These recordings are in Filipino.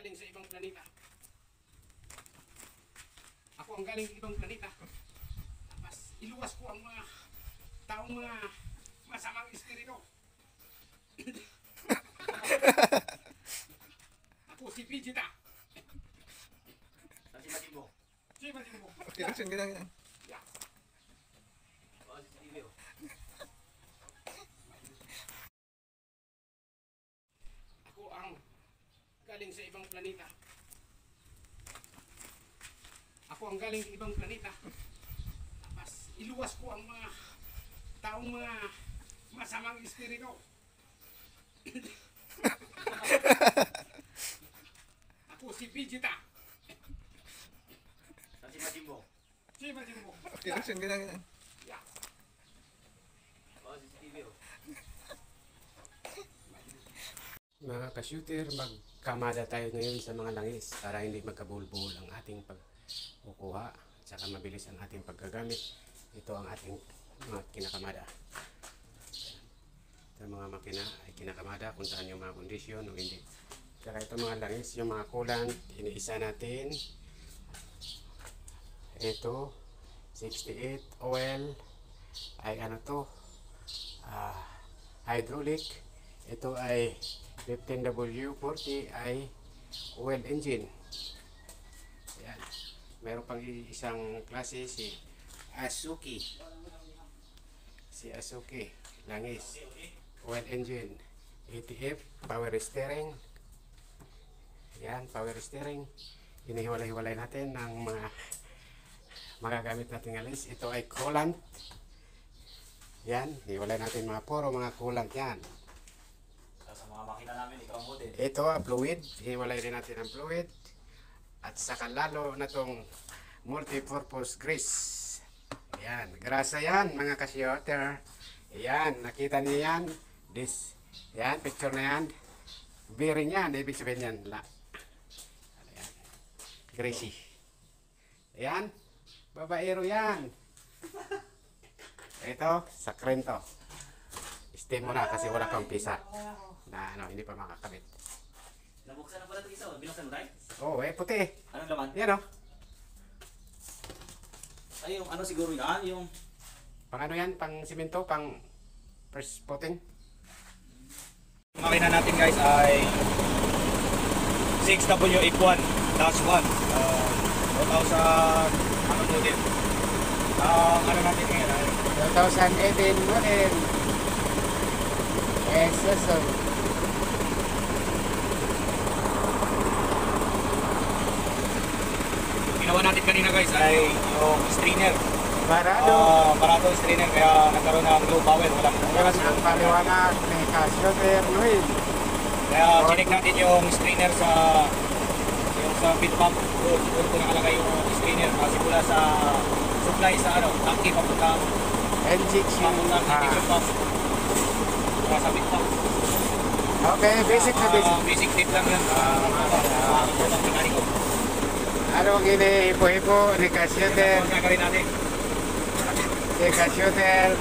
galing sa ibang planeta. Ako ang galing sa ibang planeta. Tapos iluwas ko ang mga taong mga masamang espiritu. Ako si Vegeta. Si Majimbo. Si Majimbo. Reaction ka lang. Yeah. Oh, si TV. Ako ang galing sa ibang planeta. Ako ang galing sa ibang planeta. Tapos iluwas ko ang mga taong mga masamang espiritu. Ako si Vegeta. Si Majimbo. Si Majimbo. Reaction ka lang. Yeah. Oh, si TV. Mga ka-shooter, magkamada tayo ngayon sa mga langis para hindi magkabulbul ang ating pagkukuha at saka mabilis ang ating paggagamit. Ito ang ating mga kinakamada. Ito mga makina ay kinakamada kung saan yung mga kondisyon o hindi. Saka ito mga langis, yung mga coolant, iniisa natin. Ito, 68 oil, ay ano to, hydraulic. Ito ay 15W40 ay oil engine. Ayan. Meron pang isang klase si Azuki. Si Azuki, langis, oil engine. ATF, power steering. Ayan, power steering. Hinihiwalay-hiwalay natin ng mga magagamit natin alis. Ito ay coolant. Yan, hiwalay natin mga puro mga coolant yan. Sa mga makina namin, ikaw ang model. Ito fluid, hiwalay din natin ang fluid. At saka lalo na tong multi-purpose grease. Yan, grasa yan mga ka-shooter. Yan, nakita niyo yan. Yan, picture na yan. Bearing yan, ibig sabihin yan. Ayan, greasy. Ayan. Babaero yan. Ito, sakrento. Steam mo na kasi wala pang pisa. Na ano, hindi pa makakabit. Nabuksan na pala ito isa. Binuksan mo tayo? Oh, puti. Anong laman? Yan o. Ay, yung ano siguro yan? Yung... Pang ano yan? Pang simento? Pang first potting? Makina natin guys ay 6W81-1 2000 ano model. Ano natin ngayon ay 2018 model. SSO. ginawa natin kanina guys ay yung strainer. Parado. Strainer kaya nagkaroon ng low power. Walang Yan ang paliwanag ni ka-shooter Luis. Kaya chinek natin yung strainer sa pit pump. Doon ko nakalagay yung strainer kasi mula sa supply sa ano, tanki papuntang Injection. injection pump. Mula sa pit pump. Okay, basic na basic. Basic tip lang yan. Ang mekaniko. Ano ang inihipo-hipo ni ka-shooter? Ang gagawin natin. Si ka-shooter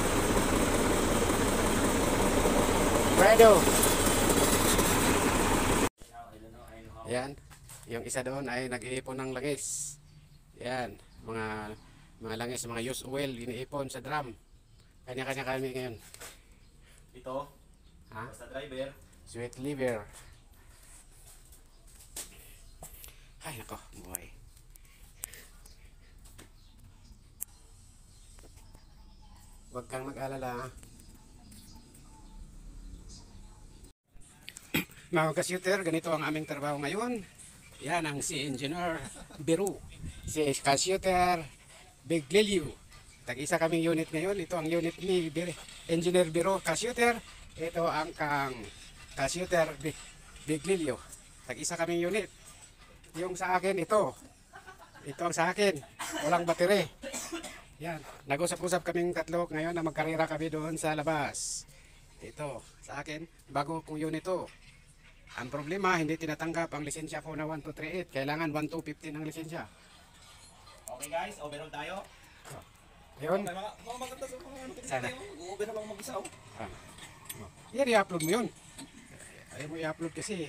Fredo. Yan. Yung isa doon ay nag-iipon ng langis. Yan. Mga langis, mga used oil, iniipon sa drum. Kanya-kanya kami ngayon. Ito, Ha? basta driver. Sweet liver. Ay, nako, buhay. Huwag kang mag-alala. Mga ka-shooter, ganito ang aming trabaho ngayon. Yan ang si Engineer Biru. Si ka-shooter Big Lilio. Tag-isa kaming unit ngayon. Ito ang unit ni Engineer Biru, ka-shooter. Ito ang ka-shooter Big Lilio. Tag-isa kaming unit. Yung sa akin, ito. Ito ang sa akin. Walang battery. Yan. Nag-usap-usap kaming tatlo ngayon na magkarera kami doon sa labas. Ito, sa akin, bago kong unit ito. Ang problema, hindi tinatanggap ang lisensya ko na 1238. Kailangan 1250 ng lisensya. Okay guys, overall tayo. Yun. Mga maganda sa mga ano. Sana. Over na lang mag-isa. Yan, i-upload mo yun. Ayaw mo i-upload kasi